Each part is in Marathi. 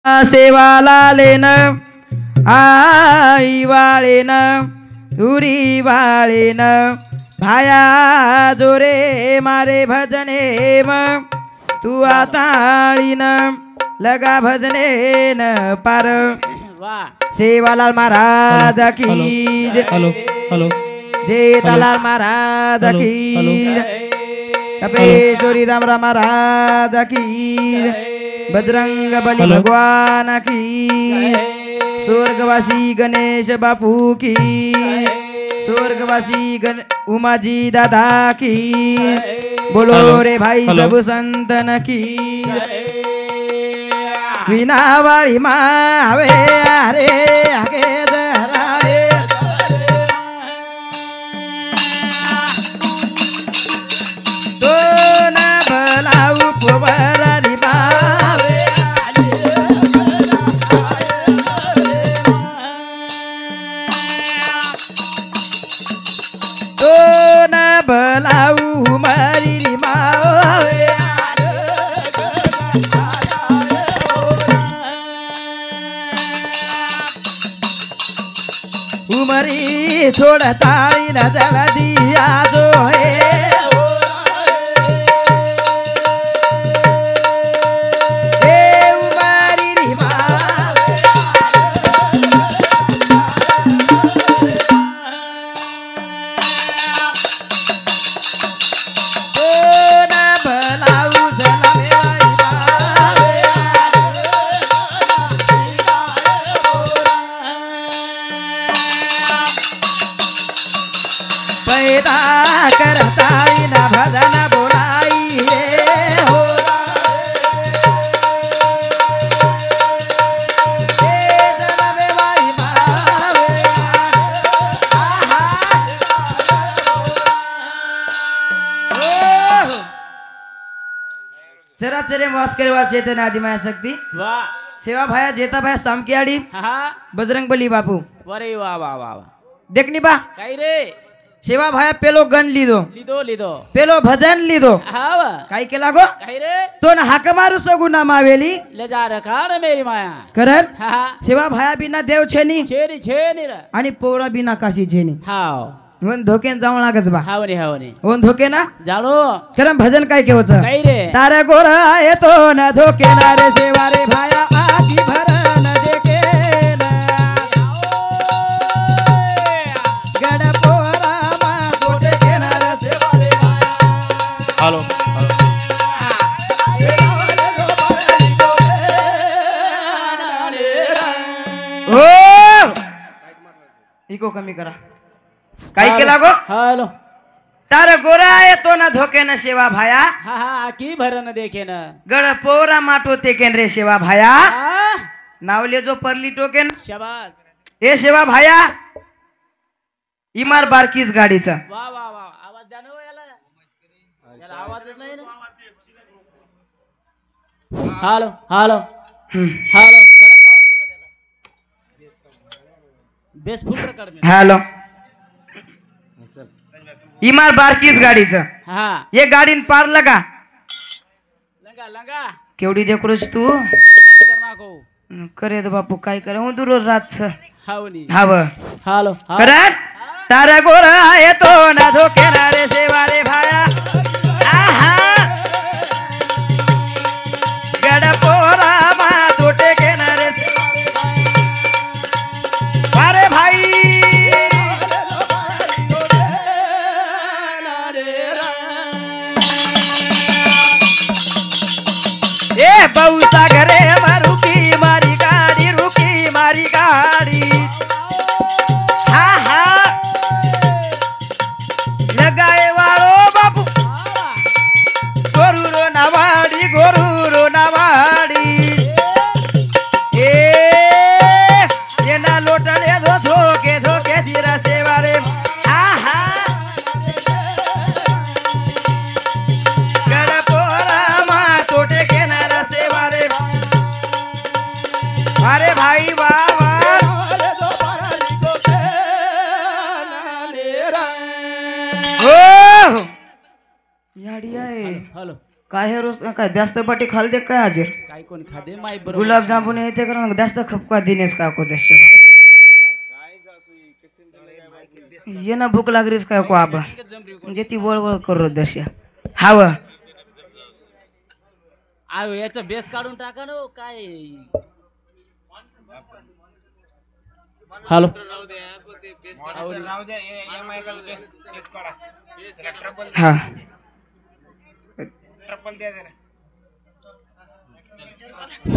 सेवाला लेन आई वाळेन दुरी वाळेन भाया जोरे मारे भजने तू आताळीन लगा भजने न पार सेवालाल महाराज की हॅलो हॅलो जेठालाल महाराज की कपेश्वरी रामराम महाराज की बजरंग बली भगवान की स्वर्गवासी गणेश बापू की स्वर्गवासी उमाजी दादा की बोलो रे भाई सब संतन की विना वाली मावे अरे आगे दराए तो न भलाऊ पुबरारी मावे तो न भलाऊ मारी मावे उमरी छोड़ ताली न जला दिया जो है उमरी री तो न भलाऊ जला पैदा करताई न भजन बोलाई हो चराचरे वास करे वाला चेतन आदि माया शक्ति वाह सेवा भाया जेता भाया सामकियाड़ी हाँ बजरंग बली बापू वरे वाह वाह वाह वाह देखनी बा काय रे सेवा भाया पेलो गण लीधो लिदो लिदो पेलो भजन लीधो हाव काय केला गो काय रे तो न हाक मारू सगु ना मावेली ले जा रखा रे मेरी माया करन हाँ सेवा भाया बिना देव छेनी छेरी छेनी रे आणि पोरा बिना काशी छेनी हाव वन धोकेन जाऊ लागच बा हावनी हावनी वन धोके ना जाणो करन भजन काय केवच काय रे तारा गोरा येतो न धोके ना रे सेवा रे भाया आगी भरन देके ना गड पोरा मा कोटे के ना रे सेवा रे भाया हॅलो ओ इको कमी करा काय केला गो हॅलो तार गोरा येतो ना धोके न सेवा भाया हा हा की भरन देखे ना गड पोरा माटो ते केन रे सेवा भाया हाँ नावले जो परली टोकेन शाबास ए सेवा भाया इमार बारकीस गाडीचा वाह वाह वाह आवाज द्या ना हो याला याला आवाजच नाही ना हॅलो हॅलो हॅलो कडक आवाज थोडा द्याला बेस फुल प्रकार में हॅलो इमार बारकीस गाडीचं हाँ ये गाडीन पार लगा लंगा लंगा केवढी देखरोच तू बंद करना को करे दे बापू काय करे हूँ दुरोज रातच हावनी हाव हॅलो करत तारा गोरा येतो ना धोके ना रे सेवा रे भाया आहा गड पोरा मा तोटे के ना रे अरे भाई ए बहुसा घरे रुकी मारी गाड़ी हा हा लगाए वालो बापू गोरू रो नवाड़ी ए ये ना लोटले धोके धीरा सेवा रे हा हा गड़ पोरा मा तोटे के ना सेवा रे अरे भाई वाह याडी आहे हॅलो काय हे रोज काय जास्त पाठी खाल दे काय हाजीर काय कोण खादे माय बरोबर गुलाबजामुन येते करा जास्त खपका दिनेश काको देश ये ना भूक लागलीस काय को आबा म्हणजे ती वळवळ करू दश हाव आयो याचा बेस काढून टाका ना काय हॅलो हा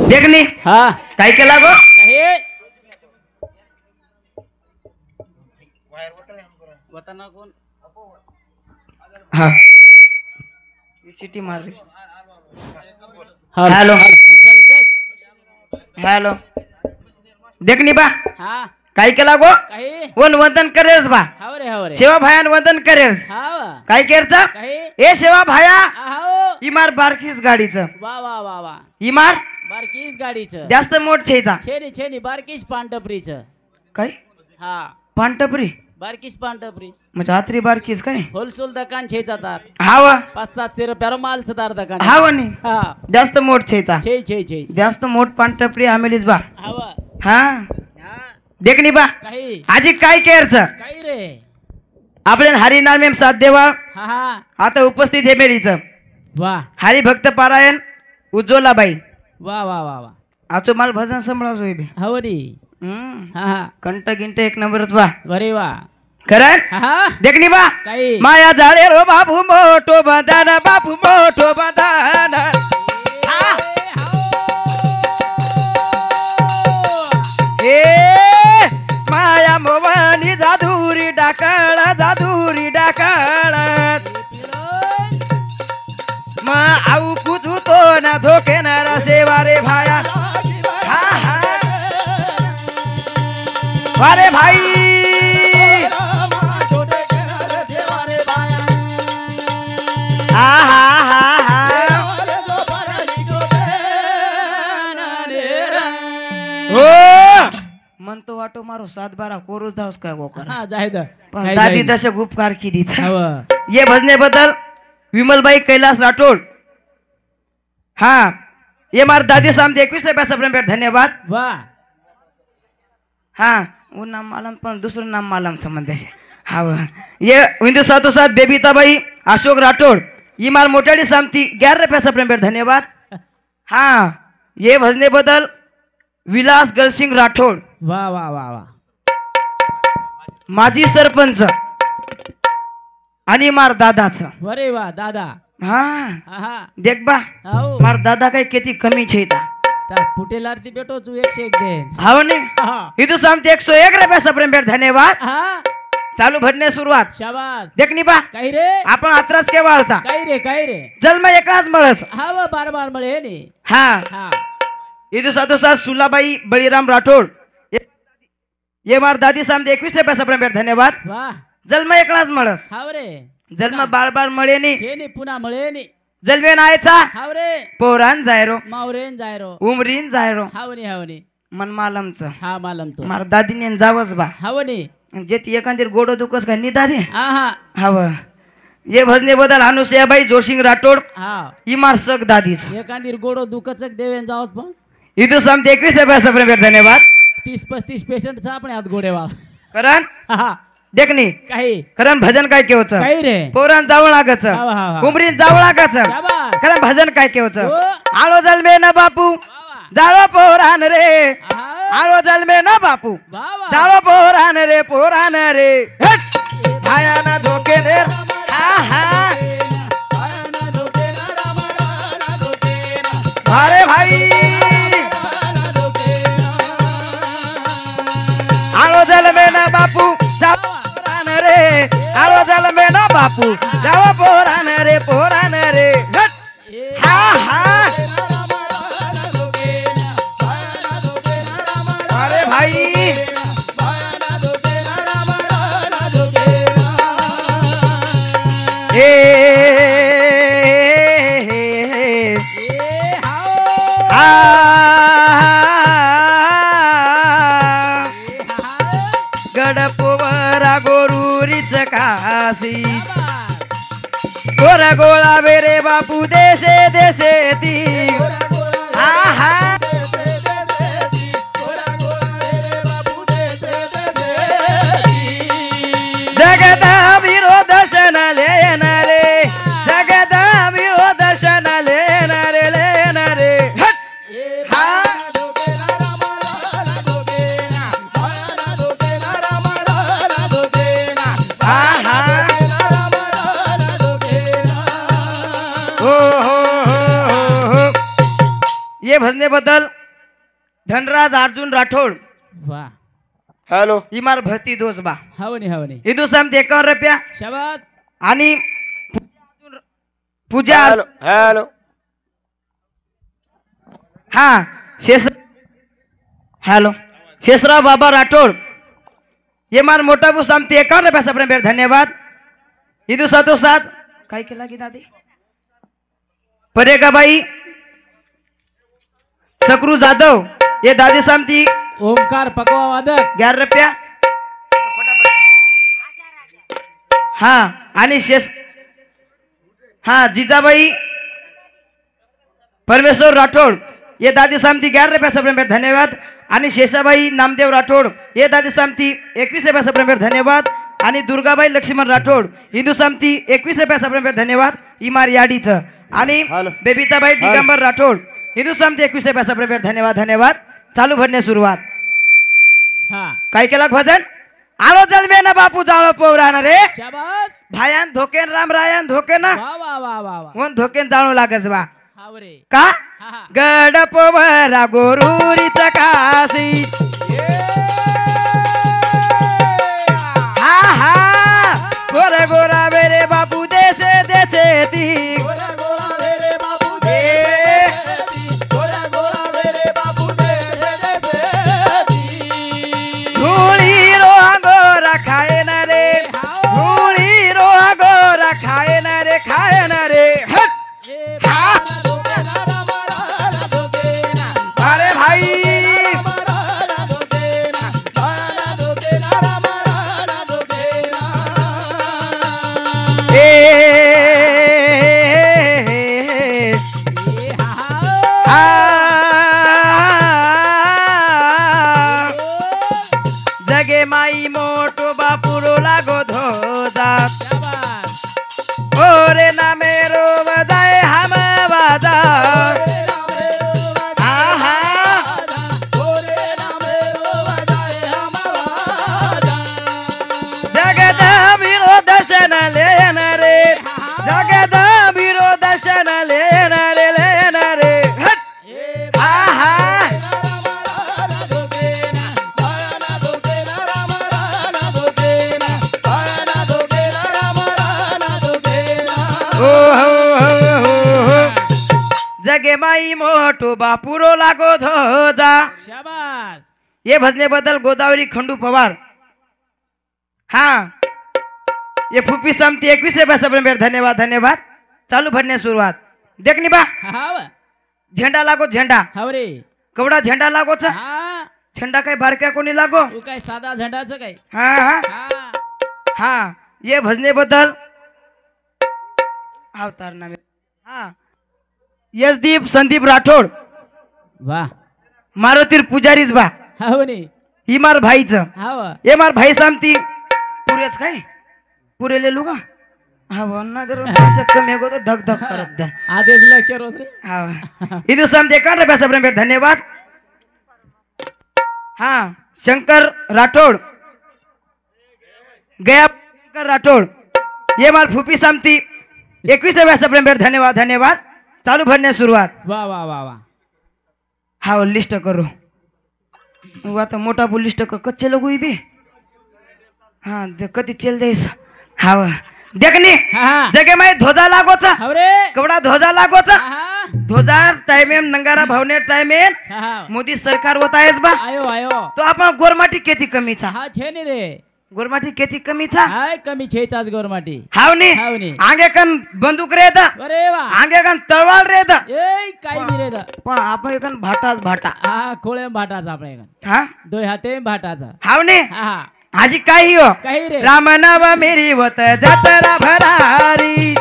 देखनी हा काय केला गो काय वतना कोण हा सिटी मारली हॅलो हॅलो. चल जाय हॅलो देखनी बा हा काय केला गो काही वन वंदन करेस बा हाव रे सेवा भायान वंदन करेस हाव काय केरचा काही ए सेवा भाया हाव इमार बारकीस गाडीचं वा वा वा वा इमार बारकीस गाडीचं जास्त मोठ छेचा छेनी छेनी बारकीस पांढरपरीचं काय हा पांटपरी बारकीस पांढरपरी म्हणजे आत्री बारकीस काय होलसेल दुकान छेचा तार हाव 500-700 रुपयाला माल सदार दुकान हाव नी हा जास्त मोठ छेचा छे छे छे जास्त मोठ पांटपरी आमेलीस बा हाव हा हा देखनी बा काही काही आजी काय केरच काही रे आपल्या हरिनाम एम साथ देवा हा हा आता उपस्थित हे मेरीच वा हरिभक्त पारायण उज्ज्वलाबाई वा वा वा वा आचो माल भजन संभळावतो बे हवरी हा हा कंट गिंट एक नंबरच बा अरे वा खरं हा हा देखनी बा काही माया झाले रो बापू मोठो बंधन बापू मोठो बंधन ए माया मोवानी जादुरी डाकळ म आऊ कुदू तो ना धोके ना रसेवा रे भाया हा हा वारे भाई हा हा हा हा हो म्हणतो वाटो मारो 7-12 कोरोस धावस काय गोकर हा जाय द पण दादी दशक उपकार किदीचा हव ये भजने बदल विमलबाई कैलास राठोड हा ये मार दादी सामने 21 रुपया प्रेम धन्यवाद वा हाँ वो नाम मालूम पर दूसरा नाम मालूम संबंध है हाँ ये हिंदू साथों साथ बेबीताबाई अशोक राठौड़ ये मार मोटाड़ी सामती 11 रुपया सब धन्यवाद हाँ ये भजने बदल विलास गलसिंग राठौड़ वा वा वा वा माजी सरपंच आणि मार दादाचं अरे वा दादा हाँ हा हा देख बा हाव मार दादा काही किती कमी छेता तर फुटेल आरती बेटो तू 101 दे हाव ने हा हिंदू सामती 101 रुपया सब धन्यवाद हा चालू भरने सुरुवात शाबास देखनी बा काही रे आपण आत्रास केवाळचा काही रे जन्म एकाच मळच हा वा बार बार मळे ने हा हा इधर साथो साथ सुलाबाई बळीराम राठोड ये मार दादी सामने 21 रुपया सब धन्यवाद वा जन्म एकलाच मळस हाव रे जन्म बाळ बाळ मळेनी हे ने पुन्हा मळे ने जलवे नायचा हाव रे पोरान जायरो मावरेन जायरो उमरीन जायरो हावनी मन मालमच हा मालम तो मार दादीने जावच बा हावनी जे ती एखांदीर गोडो दुखस काय नि दादी हा हा हव ये भजने बदल अनुसयाबाई जोशिंग राठोड हा इमार सग दादीच एखादी गोडो दुखचक देवेन जावस पण इधर सामने 21 रुपया सब धन्यवाद 30-35 पेशंट सा आपण हात गोडे वा करण हा देखनी काही करण भजन काय केवच काही रे पोरान जावळ आगच हा, हा, हा. उमरीन जावळ आगच शाबास करण भजन काय केवच हो. आलो जलमे न बापू वा जाळो पोरान रे वा आलो जलमे न बापू वा वा जाळो पोरान रे हट! भायाना धोके रे हा हा अरे भाई आलो जलमे न बापू जाळो पोरान रे आलो जलमे न बापू जाळो पोरान रे हट! हा हा अरे भाई गडपोवरा गोरुरीच काशी गोरा गोळा बेरे बापू देशे ती हा जगदांबिरो दर्शनाले येणारे जगदांबिरो दर्शनाले येणारे हट हा ये भजने बद्दल धनराज अर्जुन राठोड वाह हॅलो इमार भरती दोष बा हवनी इदू सम 51 रुपया शाबास आणि पूजा हॅलो हॅलो हा हॅलो शेषराव बाबा राठोड ये मार मोठा बू सम 51 रुपया प्रेम धन्यवाद इदू सातो सात काय केला की दादी परेका बाई सकरू जाधव ये दादी सामती ओमकार पकवा वादक 11 रुपया हा आणि जिजाबाई परमेश्वर राठोड ये दादी सामती 11 रुपया सप्रेम धन्यवाद आणि शेषाबाई नामदेव राठोड ये दादी सामती 21 रुपया सप्रेम धन्यवाद आणि दुर्गाबाई लक्ष्मण राठोड हिंदू सामती 21 रुपया सप्रेम धन्यवाद इमार याडीचं आणि बेबिताबाई दिगंबर राठोड हिंदू सामती 21 रुपया सप्रेम धन्यवाद चालू भरणे सुरुवात हा काय केला भजन आलो जलमे ना बापू जाळो पोवरान रे शाबास भायान धोकेन रामरायान धोके ना वा वा वा वा वा कोण धोकेन जाळू लागस बा हावरे का हा हा गड पोवरा गोरुरीचा काशी हा हा गोरा गोरा वेरे बापू देशे देशे ती धुळी रो गोरा खाय ना रे धुळी रो गोरा खाय ना रे हट हा अरे भाई जगे माई मोटो बापुरो लागो धोजा ओरे ना मेरो बजाय हम बाजा जगदांबिरो दर्शन लेना रे जगदांबिरो दर्शन लेना रे हट आहा जगे माई मोठो बापुरो लागो धोजा शाबास ये भजने बद्दल गोदावरी खंडू पवार हा ये फुपी समती 21 रुपया सप्रेम धन्यवाद चालू भरणे सुरुवात देखनी बा हाव झेंडा लागो झेंडा हावरे कवडा झेंडा लागोच हा झेंडा काय बारक्या कोणी लागो तू काय साधा झेंडाचं काय हा हा हा हा ये भजने बद्दल अवतार नामे हा यशदीप संदीप राठोड वाह मारुतीर पुजारीच बा हावनी इमार भाईचं हाव ये मार भाई सामती पुरेच काय पुरे ले लुगा हा वरना जर कमी हो तो धक धक करत द आदेश लक्ष रोज रे हा इदु सामते 51 रुपया सप्रेम धन्यवाद हा शंकर राठोड गया शंकर राठोड ये मार फुपी सामती 21 रुपया सप्रेम धन्यवाद चालू भरणे सुरुवात वा वा वा वा हा लिस्ट करो वो आता मोटा बु लिस्ट कच्चे लोग भी हाँ कति चल देस हाँ देखनी हा जगे में ध्वजा लागोचा हावरे कवडा ध्वजा लागोचा हा ध्वजा टाइमेम नंगारा भावने टाइमेन हा मोदी सरकार होता है बा आयो आयो तो आपण गोरमाटी केती कमी छा हा छे नी रे गोरमाटी केती कमी छा हाय कमी छे चाच गोरमाटी हावनी हावनी आगे कन बंदूक रेता अरे वा आगे कन तलवार रेता ए काय नी रे दा पण आपण कन भाटाच भाटा हा खोळे भाटाचा आपल्या इकडं हा दोय हाते भाटाचा हावनी हा हा आजी काही हो काही रे राम नाव मेरी वत जतरा भरारी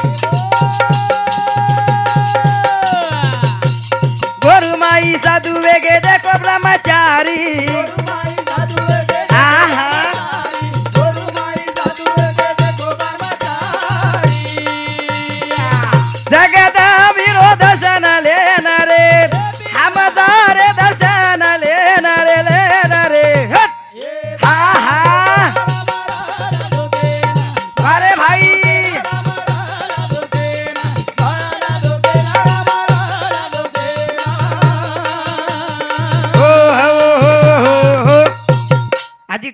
गोरुमाई साधु वेगे देखो ब्रह्मचारी आहा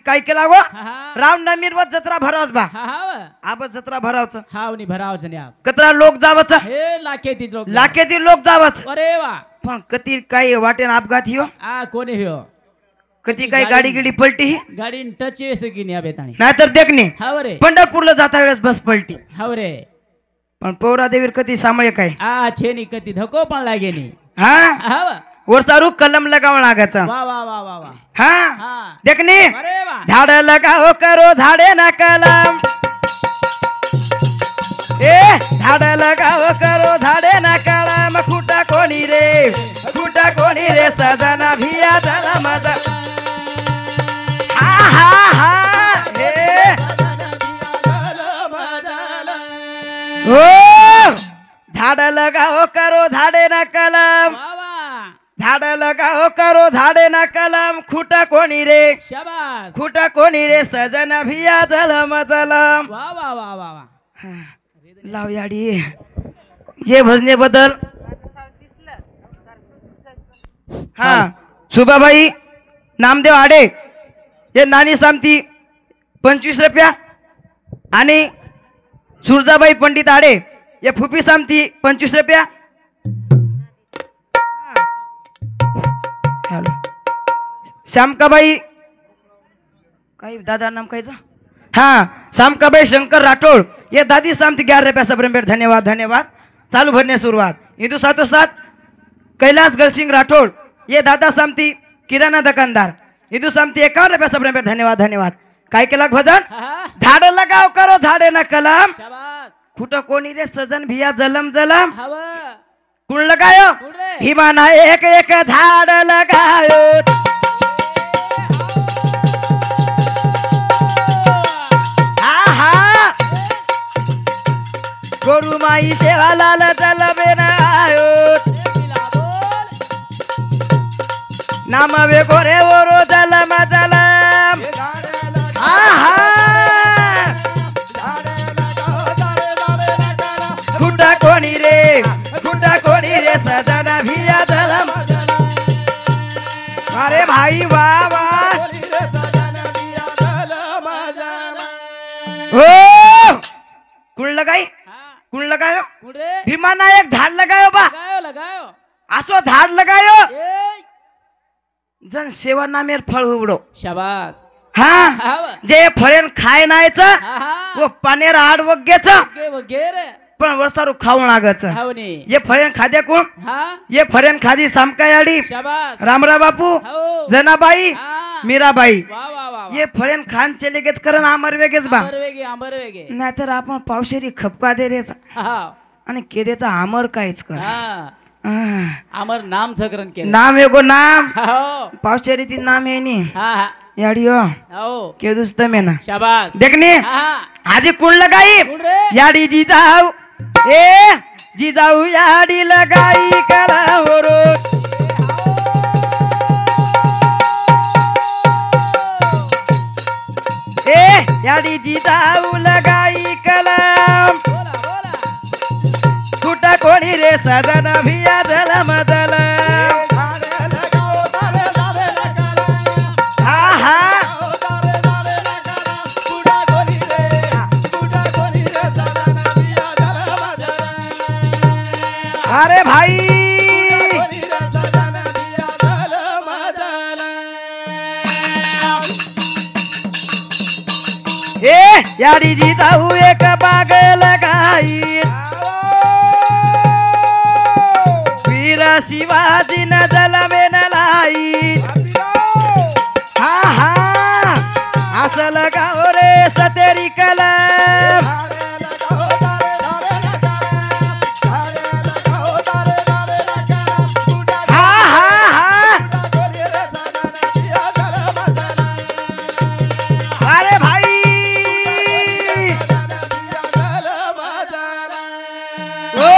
काय केला गो हा हा रामनवमीर व जत्रा भरावच बा हा हा आब जत्रा भरावच हावनी भरावच नाही आप कतरा लोक जावच हे लाखे ती लोक लाखेतील लोक जावच अरे वा पण कधी काय वाटेन अपघात हियो आ कोणी हो कधी काय गाडी गिडी पलटी ही गाडी टच येस की नाही बेताणी नाहीतर देखणे हाव रे पंढरपूरला जाता वेळेस बस पलटी हाव रे पण पौरा देवीर कधी सांभाळे काय आ छेनी कती धको पण लागे नाही हा हाव वरसारू कलम लगावं लागायचं वा वा वा वा वा हा हा देखणे अरे वा झाड लगाओ करो झाडे ना कलम ए झाड लगाओ करो झाडे ना कलम खुटा कोणी रे सजना भिया झाला माझा हा हा हा हे ओ झाड लगाओ करो झाडे ना कलम वा वा झाड लगाओ करो झाडे ना कलम खुटा कोणी रे सजन भिया जलम जलम वा वा वा वा वा लाव याडी ये भजने बदल हा सुबाबाई नामदेव आडे ये नानी सामती 25 रुपया आणि सुरजाबाई पंडित आडे ये फुफी सामती 25 रुपया श्यामकाबाई काही दादा नाम कायचं हा श्यामकाबाई शंकर राठोड ये दादी सामती 11 रुपया सबरंबेट धन्यवाद धन्यवाद चालू भरने सुरुवात हिंदू सातो सात कैलास गलसिंग राठोड ये दादा सामती किराणा दुकानदार हिंदू सामती 51 रुपया सबरंबेट धन्यवाद धन्यवाद काय केला भजन झाड लगाव करो झाडे ना कलम शाबास कुठं कोणी रे सजन भिया जलम जलम हव कुण लगायो कुण रे? भीमाना एक एक झाड लगायो हा हा गोरु माई सेवा लाल जलबे ना आयो नाम वे गोरे वरो जलम जलम हा हा कुठं कोणी रे सजना भिया जलम अरे भाई वा वा हो कुण लगाई कुण लगायो कुण रे? भीमाना एक झाड लगायो बा लगायो असो झाड लगायो ए जन सेवा नामेर फळ उघडो शाबास हा हाव जे फळेन खाय नायचं हा हा व पानेर आड वग्गेच गे वगे रे पण वर्षारू खाऊन लागायचं हावनी ये फळेन खाद्या कोण हा ये फळेन खादी सामकायाडी शाबास रामरा बापू हो जनाबाई हा मीराबाई वा वा वा ये फळेन खान चले गेच करण आमर वेगेच बा आंबर वेगे नाहीतर आपण पावशेरी खपका दे रेचा हा आणि केदेचा आमर काहीच कर हा आमर नाम सकरण केलं नाम एगो नाम हो पावशेरी ती नाम आहे नी हा हा याडियो हो केदुस तमे ना शाबास देखनी हा आजी कुण लगाई कुण रे? याडी जी जाऊ ए जी जाऊ याडी लगाई करा होरो ए याडी जी जाऊ लगाई कलम बोला बोला कुठं कोणी रे सजन भिया जलम जलम हा हा अरे भाई ए याडी जी जाऊ एक बाग लगाई वीर शिवाजी न जलमे न लाई हा हा असं लगाओ रे सतेरी कलम हा हा हा अरे भाई ओ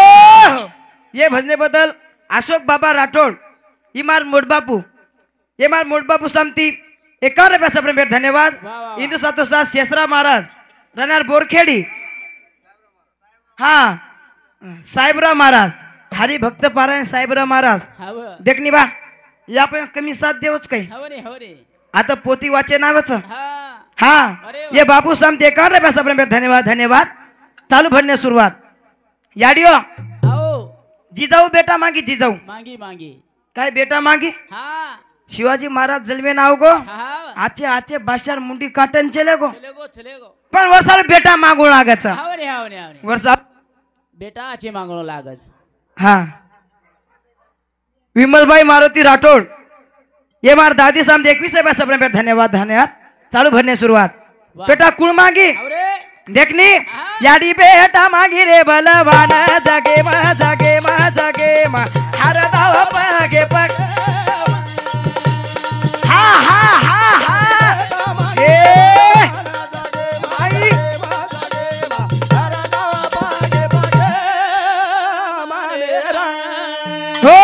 ये भजने बदल अशोक बाबा राठोड इमार मोडबापू इमार मोडबापू समती 51 रुपया सबरंबेट धन्यवाद वा, वा. हिंदू सातो सात शेषरा महाराज रणार बोरखेडी हा साहेबराव महाराज हरिभक्त पारायण साहेबराव महाराज हाव देखनी बा या पण कमी साथ देवच काही हाव रे आता पोती वाचे नावच हा हा अरे वा. ये बापू सामते 51 पैसा प्रेम धन्यवाद धन्यवाद चालू भरणे सुरुवात याडियो आओ जिजाऊ बेटा मागी जिजाऊ मांगी मांगी काय बेटा मागी हा शिवाजी महाराज जन्मे नाव गो हा आचे आचे बादशाह मुंडी काटन चले गो चलेगो पण वर्षाला बेटा मागू लागायचा हावने हावने हावने वर्षा बेटा आचे मागणो लागच हा विमलबाई मारुती राठोड ये मार दादी सामने 21 पैसा प्रेम धन्यवाद धन्यवाद चालू भरने सुरुवात वाह. बेटा कुळ मागी अरे देखनी हाँ. याडी बेटा मागी रे बलवान जगे मा हर दाव पगे पग हा हा हा हा ए आई हो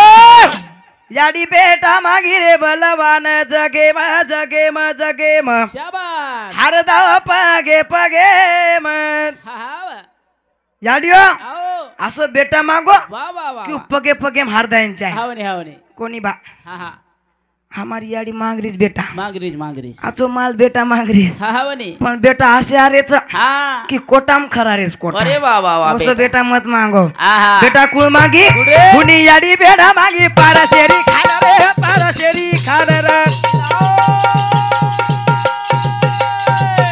याडी बेटा मागी रे बलवान जगे मा शाबास हर दाव पगे पगे मन हा हा याडियो आओ असो बेटा मागो वा वा वा क्यों पगे पगे हारदायचे हावने हावने कोणी बा हा हा हमारी याडी मांगरीच बेटा मांगरीज आचो माल बेटा मांगरीच हा हावने पण बेटा असे आरेच हा की कोटाम खरा रेस कोटा अरे वा वा वा असो बेटा मत मांगो आहा बेटा कुळ मागी कुठे? कुणी याडी बेटा मागी पाराशेरी खाना रे पाराशेरी खाना रे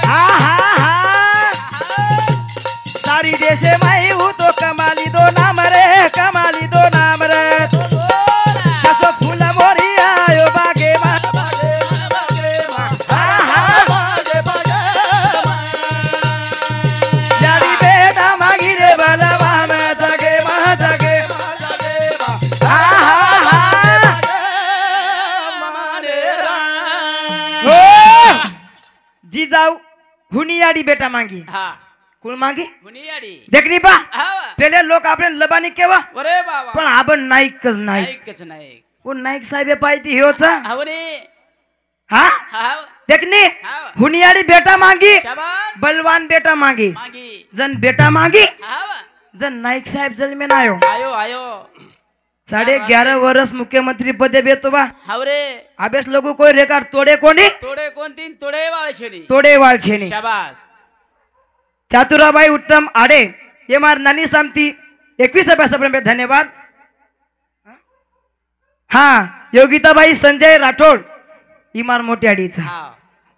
हा हा हा सारी देशे माई हूँ तो कमाली दो नाम रे जसो फूल मोरी आयो बागे मा हा हा याडी बेटा मागी रे बलवान जगे हा हा हा हो जिजाऊ हुनी याडी बेटा मागी हा कुळ मागी मुनियाडी देखनी पा हा पहिले लोक आपले लबानी केवा अरे बाबा पण आपण नाईकच नाईक ऐकच नाही कोण नाईक साहेब पाहिजे हेच हावने हा हा देखनी हा हुनियाडी बेटा मागी शाबास बलवान बेटा मागी मांगी जन बेटा मागी हा जन नाईक साहेब जन्मे नायो आयो आयो 11.5 वर्ष मुख्यमंत्री पदे बेतो बा हावरे अभ्यास लोगो कोई रेकॉर्ड तोडे कोणी तोडे कोण तीन तोडे वाळछेनी तोडे वाळछेनी शाबास चातुराबाई उत्तम आडे ये मार नानी सामती 21 पैसा प्रेम धन्यवाद हा योगिताबाई संजय राठोड इमार मोठ्या अडीचा हा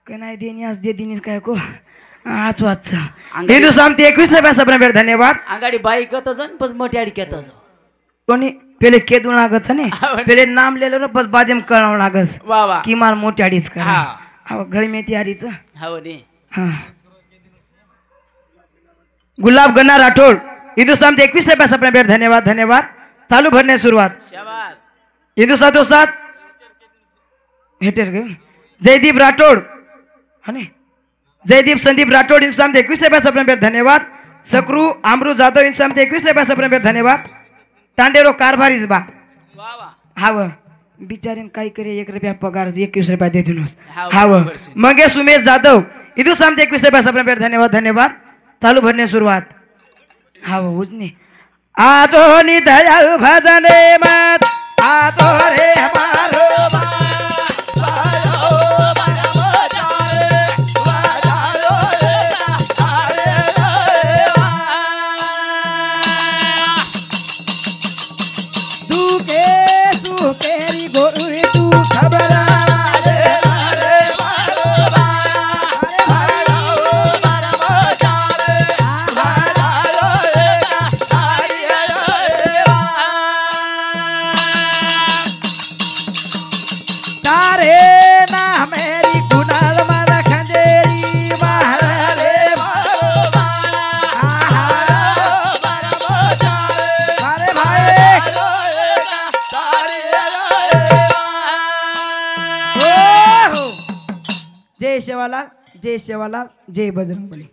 काय नाही देनी आज दे दिनीस काय को आज वाच अंगाडी- हिंदू सामती 21 पैसा प्रेम धन्यवाद अंगाडी बाई कत जन पस मोठी आडी केत जन कोणी पहिले केदू लागत ने आवड. पहिले नाम लेलो र बस बादेम कळाव लागस वा वा की मार मोठ्या अडीच करा हा हा घरी मेथी आडीच हावने हा गुलाब गन्ना राठोड हिंदू सामती 21 पैसा प्रेम धन्यवाद धन्यवाद चालू भरने सुरुवात शाबास हिंदू साथो साथ हेटर गे जयदीप राठोड हने जयदीप संदीप राठोड इन सामते 21 पैसा प्रेम धन्यवाद सकरू आमरू जाधव इन सामते 21 पैसा प्रेम धन्यवाद तांडेरो कारभारीज बा वा वा हाव बिचारीन काही करे 1 रुपया पगार 21 रुपया दे दिनोस हाव, हाव बरोबर शे. मंगेश उमेश जाधव हिंदू सामते 21 पैसा प्रेम धन्यवाद धन्यवाद चालू भरने सुरुवात हाव उजनी आजो नि दयाळु भजने मत आजो रे हमारो दुखे सुखेरी गोरी तू खबर जय शेवालाल जय शेवालाल जय बजरंगबली।